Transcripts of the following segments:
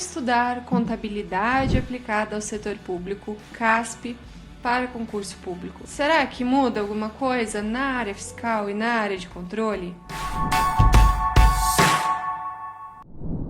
estudar contabilidade aplicada ao setor público, CASP, para concurso público. Será que muda alguma coisa na área fiscal e na área de controle?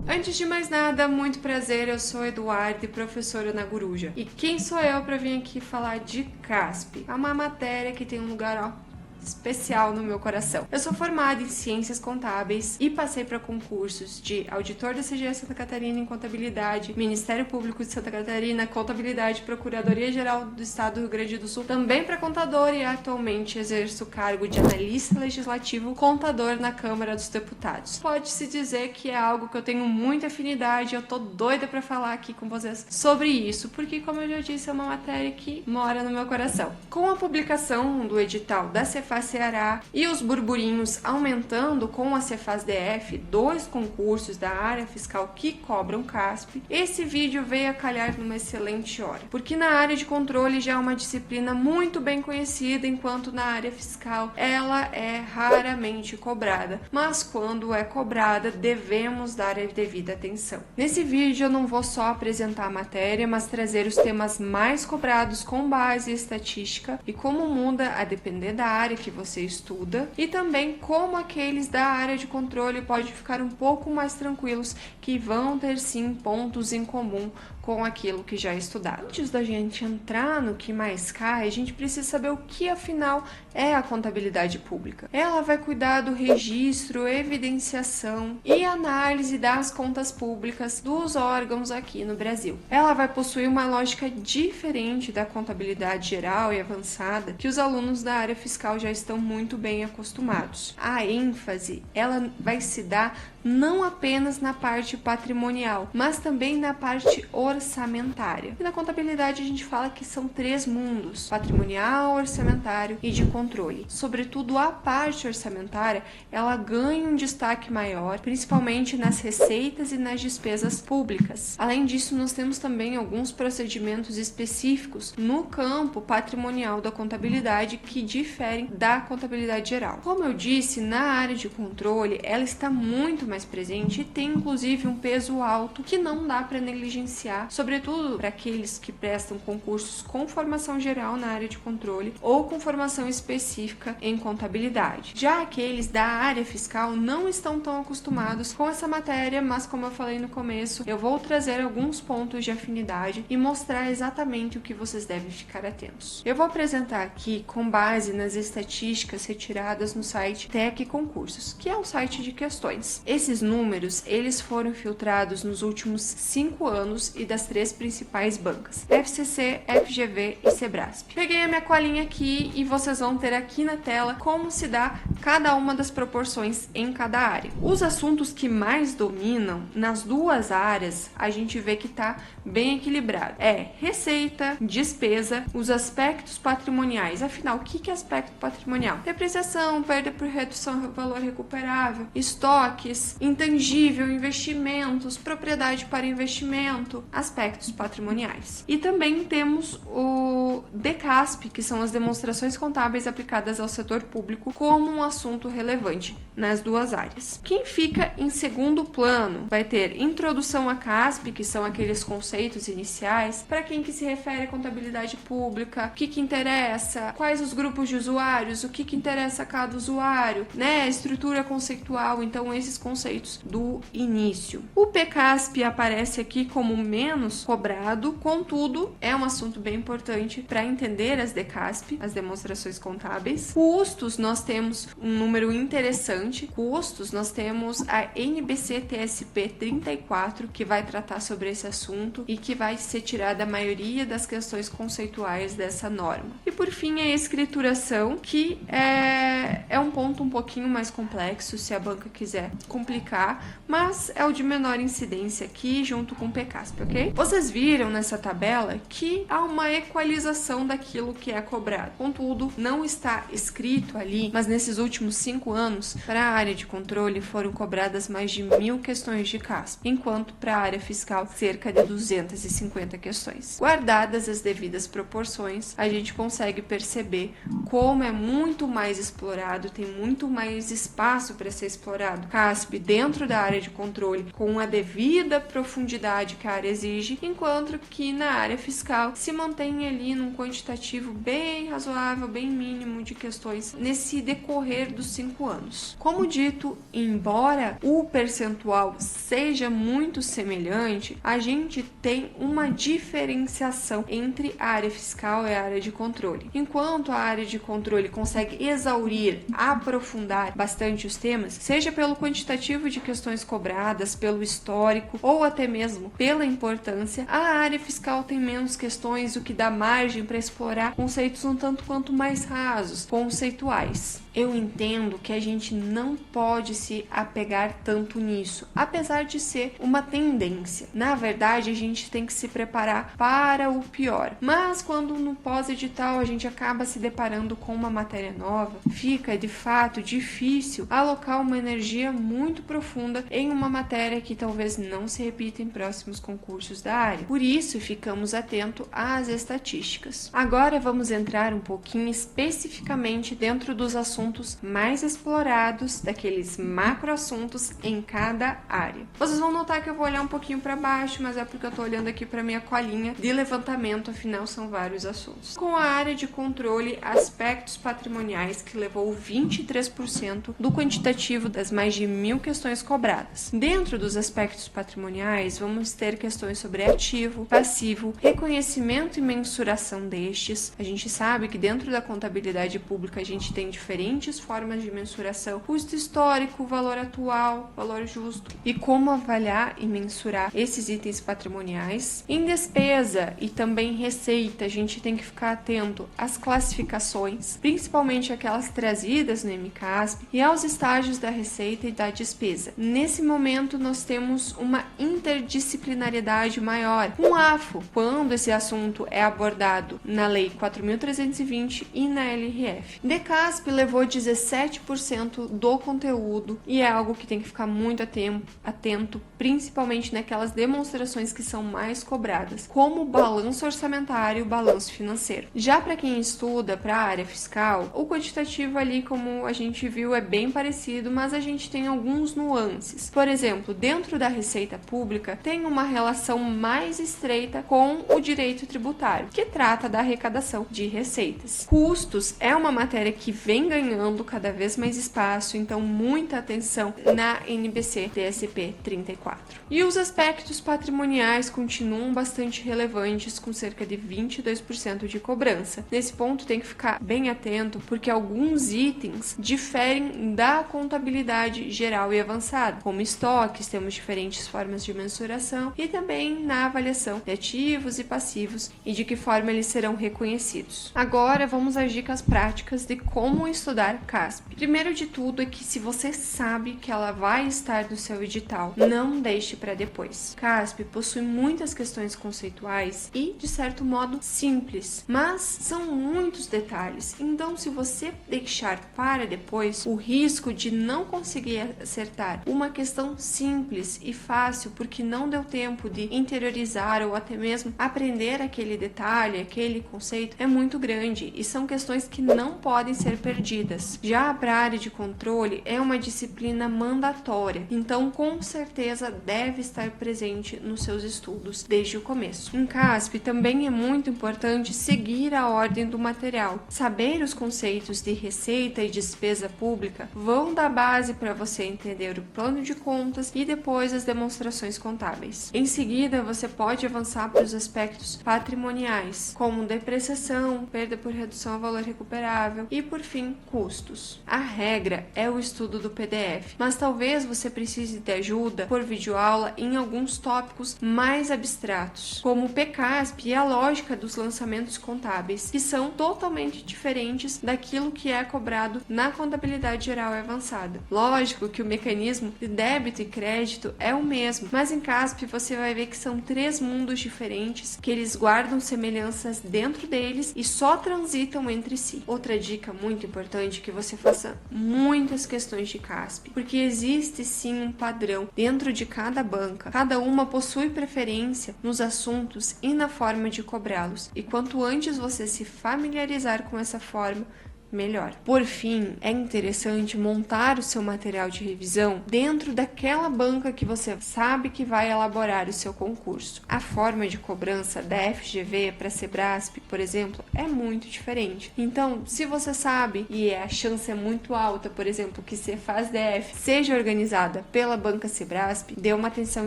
Antes de mais nada, muito prazer, eu sou Eduardo, professora na Guruja. E quem sou eu para vir aqui falar de CASP? É uma matéria que tem um lugar, especial no meu coração. Eu sou formada em Ciências Contábeis e passei para concursos de auditor da CGE Santa Catarina em Contabilidade, Ministério Público de Santa Catarina, Contabilidade, Procuradoria-Geral do Estado do Rio Grande do Sul, também para contador e atualmente exerço o cargo de analista legislativo contador na Câmara dos Deputados. Pode-se dizer que é algo que eu tenho muita afinidade e eu tô doida para falar aqui com vocês sobre isso, porque, como eu já disse, é uma matéria que mora no meu coração. Com a publicação do edital da Cefaz Ceará e os burburinhos aumentando com a Cefaz DF, 2 concursos da área fiscal que cobram CASP, esse vídeo veio a calhar numa excelente hora, porque na área de controle já é uma disciplina muito bem conhecida, enquanto na área fiscal ela é raramente cobrada, mas quando é cobrada devemos dar a devida atenção. Nesse vídeo eu não vou só apresentar a matéria, mas trazer os temas mais cobrados com base em estatística e como muda a depender da área que você estuda, e também como aqueles da área de controle podem ficar um pouco mais tranquilos, que vão ter sim pontos em comum com aquilo que já estudaram. Antes da gente entrar no que mais cai, a gente precisa saber o que afinal é a contabilidade pública. Ela vai cuidar do registro, evidenciação e análise das contas públicas dos órgãos aqui no Brasil. Ela vai possuir uma lógica diferente da contabilidade geral e avançada que os alunos da área fiscal já estão muito bem acostumados. A ênfase, ela vai se dar não apenas na parte patrimonial, mas também na parte orçamentária. E na contabilidade a gente fala que são 3 mundos: patrimonial, orçamentário e de controle. Sobretudo a parte orçamentária, ela ganha um destaque maior, principalmente nas receitas e nas despesas públicas. Além disso, nós temos também alguns procedimentos específicos no campo patrimonial da contabilidade que diferem da contabilidade geral. Como eu disse, na área de controle, ela está muito mais presente e tem inclusive um peso alto que não dá para negligenciar, sobretudo para aqueles que prestam concursos com formação geral na área de controle ou com formação específica em contabilidade. Já aqueles da área fiscal não estão tão acostumados com essa matéria, mas como eu falei no começo, eu vou trazer alguns pontos de afinidade e mostrar exatamente o que vocês devem ficar atentos. Eu vou apresentar aqui com base nas estatísticas retiradas no site TEC Concursos, que é um site de questões. Esses números, eles foram filtrados nos últimos 5 anos e das 3 principais bancas: FCC, FGV e Sebrasp. Peguei a minha colinha aqui e vocês vão ter aqui na tela como se dá cada uma das proporções em cada área. Os assuntos que mais dominam nas 2 áreas, a gente vê que tá bem equilibrado. É receita, despesa, os aspectos patrimoniais. Afinal, o que é aspecto patrimonial? Depreciação, perda por redução do valor recuperável, estoques, intangível, investimentos, propriedade para investimento, aspectos patrimoniais. E também temos o DECASP, que são as demonstrações contábeis aplicadas ao setor público, como um assunto relevante nas 2 áreas. Quem fica em segundo plano vai ter introdução à CASP, que são aqueles conceitos iniciais, para quem que se refere à contabilidade pública, o que interessa, quais os grupos de usuários, o que interessa a cada usuário, né? Estrutura conceitual, então esses conceitos do início. O PCASP aparece aqui como menos cobrado, contudo, é um assunto bem importante para entender as DECASP, as demonstrações contábeis. Custos, nós temos um número interessante. Custos, nós temos a NBC-TSP 34, que vai tratar sobre esse assunto e que vai ser tirada a maioria das questões conceituais dessa norma. E por fim, a escrituração, que é um ponto um pouquinho mais complexo, se a banca quiser complicar, mas é o de menor incidência aqui, junto com o PCASP, ok? ok? Vocês viram nessa tabela que há uma equalização daquilo que é cobrado. Contudo, não está escrito ali, mas nesses últimos 5 anos, para a área de controle foram cobradas mais de 1000 questões de CASP, enquanto para a área fiscal cerca de 250 questões. Guardadas as devidas proporções, a gente consegue perceber como é muito mais explorado, tem muito mais espaço para ser explorado CASP dentro da área de controle, com a devida profundidade que a área exige, enquanto que na área fiscal se mantém ali num quantitativo bem razoável, bem mínimo de questões nesse decorrer dos 5 anos. Como dito, embora o percentual seja muito semelhante, a gente tem uma diferenciação entre a área fiscal e a área de controle. Enquanto a área de controle consegue exaurir, aprofundar bastante os temas, seja pelo quantitativo de questões cobradas, pelo histórico ou até mesmo pela importância, a área fiscal tem menos questões, o que dá margem para explorar conceitos um tanto quanto mais rasos, conceituais. Eu entendo que a gente não pode se apegar tanto nisso, apesar de ser uma tendência. Na verdade, a gente tem que se preparar para o pior. Mas quando no pós-edital a gente acaba se deparando com uma matéria nova, fica de fato difícil alocar uma energia muito profunda em uma matéria que talvez não se repita em próximos concursos da área. Por isso, ficamos atentos às estatísticas. Agora vamos entrar um pouquinho especificamente dentro dos assuntos mais explorados, daqueles macro assuntos em cada área. Vocês vão notar que eu vou olhar um pouquinho para baixo, mas é porque eu estou olhando aqui para minha colinha de levantamento, afinal são vários assuntos. Com a área de controle, aspectos patrimoniais, que levou 23% do quantitativo das mais de 1000 questões cobradas. Dentro dos aspectos patrimoniais, vamos ter questões sobre ativo, passivo, reconhecimento e mensuração destes. A gente sabe que dentro da contabilidade pública a gente tem diferentes formas de mensuração: custo histórico, valor atual, valor justo, e como avaliar e mensurar esses itens patrimoniais. Em despesa e também receita, a gente tem que ficar atento às classificações, principalmente aquelas trazidas no MCASP, e aos estágios da receita e da despesa. Nesse momento, nós temos uma interdisciplinariedade maior, um AFO, quando esse assunto é abordado na Lei 4.320 e na LRF. DECASP levou 17% do conteúdo e é algo que tem que ficar muito atento, principalmente naquelas demonstrações que são mais cobradas, como balanço orçamentário e balanço financeiro. Já para quem estuda para a área fiscal, o quantitativo ali, como a gente viu, é bem parecido, mas a gente tem alguns nuances. Por exemplo, dentro da receita pública, tem uma relação mais estreita com o direito tributário, que trata da arrecadação de receitas. Custos é uma matéria que vem ganhando cada vez mais espaço, então muita atenção na NBC TSP 34. E os aspectos patrimoniais continuam bastante relevantes, com cerca de 22% de cobrança. Nesse ponto tem que ficar bem atento, porque alguns itens diferem da contabilidade geral e avançada, como estoques, temos diferentes formas de mensuração, e também na avaliação de ativos e passivos e de que forma eles serão reconhecidos. Agora vamos às dicas práticas de como estudar CASP. Primeiro de tudo é que, se você sabe que ela vai estar no seu edital, não deixe para depois. CASP possui muitas questões conceituais e, de certo modo, simples, mas são muitos detalhes. Então, se você deixar para depois, o risco de não conseguir acertar uma questão simples e fácil porque não deu tempo de interiorizar ou até mesmo aprender aquele detalhe, aquele conceito, é muito grande, e são questões que não podem ser perdidas. Já para a área de controle, é uma disciplina mandatória, então com certeza deve estar presente nos seus estudos desde o começo. Em CASP também é muito importante seguir a ordem do material. Saber os conceitos de receita e despesa pública vão dar base para você entender o plano de contas e depois as demonstrações contábeis. Em seguida, você pode avançar para os aspectos patrimoniais, como depreciação, perda por redução ao valor recuperável e, por fim, custos. A regra é o estudo do PDF, mas talvez você precise de ajuda por videoaula em alguns tópicos mais abstratos, como o PCASP e a lógica dos lançamentos contábeis, que são totalmente diferentes daquilo que é cobrado na contabilidade geral e avançada. Lógico que o mecanismo de débito e crédito é o mesmo, mas em CASP você vai ver que são 3 mundos diferentes, que eles guardam semelhanças dentro deles e só transitam entre si. Outra dica muito importante é que você faça muitas questões de CASP, porque existe sim um padrão dentro de cada banca. Cada uma possui preferência nos assuntos e na forma de cobrá-los, e quanto antes você se familiarizar com essa forma, melhor. Por fim, é interessante montar o seu material de revisão dentro daquela banca que você sabe que vai elaborar o seu concurso. A forma de cobrança da FGV para a Sebrasp, por exemplo, é muito diferente. Então, se você sabe e a chance é muito alta, por exemplo, que Cefaz DF seja organizada pela banca Sebrasp, dê uma atenção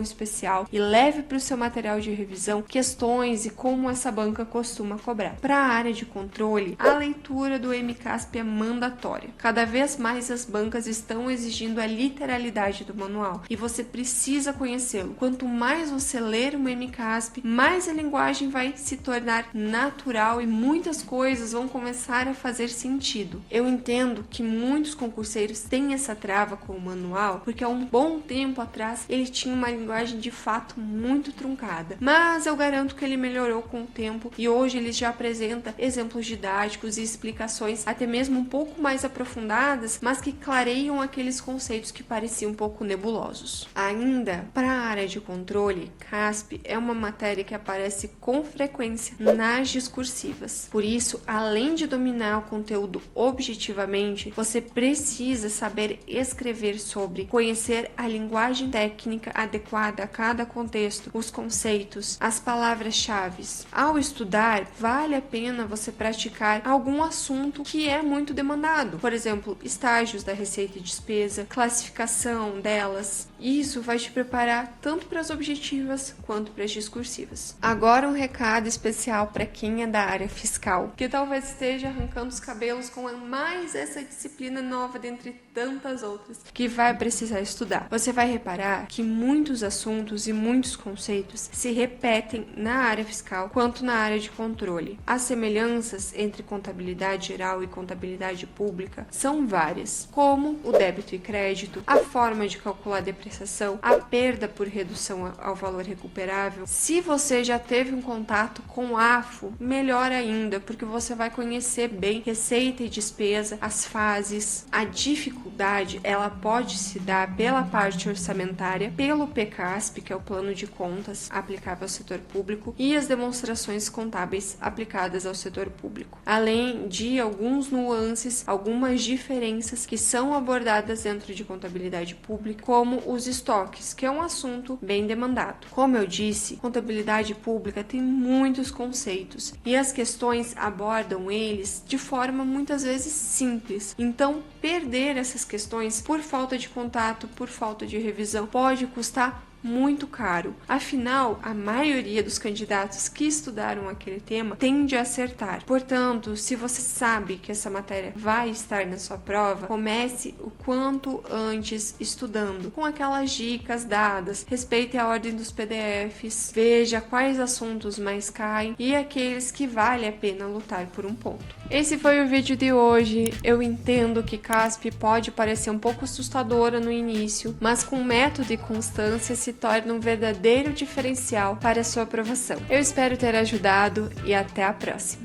especial e leve para o seu material de revisão questões e como essa banca costuma cobrar. Para a área de controle, a leitura do MCASP é mandatória. Cada vez mais as bancas estão exigindo a literalidade do manual e você precisa conhecê-lo. Quanto mais você ler uma MCASP, mais a linguagem vai se tornar natural e muitas coisas vão começar a fazer sentido. Eu entendo que muitos concurseiros têm essa trava com o manual porque há um bom tempo atrás ele tinha uma linguagem de fato muito truncada, mas eu garanto que ele melhorou com o tempo e hoje ele já apresenta exemplos didáticos e explicações até mesmo um pouco mais aprofundadas, mas que clareiam aqueles conceitos que pareciam um pouco nebulosos. Ainda, para a área de controle, CASP é uma matéria que aparece com frequência nas discursivas. Por isso, além de dominar o conteúdo objetivamente, você precisa saber escrever sobre, conhecer a linguagem técnica adequada a cada contexto, os conceitos, as palavras-chave. Ao estudar, vale a pena você praticar algum assunto que é muito demandado. Por exemplo, estágios da receita e despesa, classificação delas. Isso vai te preparar tanto para as objetivas quanto para as discursivas. Agora um recado especial para quem é da área fiscal, que talvez esteja arrancando os cabelos com mais essa disciplina nova dentre tantas outras que vai precisar estudar. Você vai reparar que muitos assuntos e muitos conceitos se repetem na área fiscal quanto na área de controle. As semelhanças entre contabilidade geral e contabilidade pública são várias, como o débito e crédito, a forma de calcular a depreciação, a perda por redução ao valor recuperável. Se você já teve um contato com AFO, melhor ainda, porque você vai conhecer bem receita e despesa, as fases. A dificuldade, ela pode se dar pela parte orçamentária, pelo PCASP, que é o plano de contas aplicável ao setor público, e as demonstrações contábeis aplicadas ao setor público, além de alguns nuances, algumas diferenças que são abordadas dentro de contabilidade pública, como os estoques, que é um assunto bem demandado. Como eu disse, contabilidade pública tem muitos conceitos e as questões abordam eles de forma muitas vezes simples. Então, perder essas questões por falta de contato, por falta de revisão, pode custar muito caro. Afinal, a maioria dos candidatos que estudaram aquele tema tende a acertar. Portanto, se você sabe que essa matéria vai estar na sua prova, comece o quanto antes estudando, com aquelas dicas dadas, respeite a ordem dos PDFs, veja quais assuntos mais caem e aqueles que vale a pena lutar por um ponto. Esse foi o vídeo de hoje. Eu entendo que CASP pode parecer um pouco assustadora no início, mas com método e constância se torna um verdadeiro diferencial para a sua aprovação. Eu espero ter ajudado e até a próxima!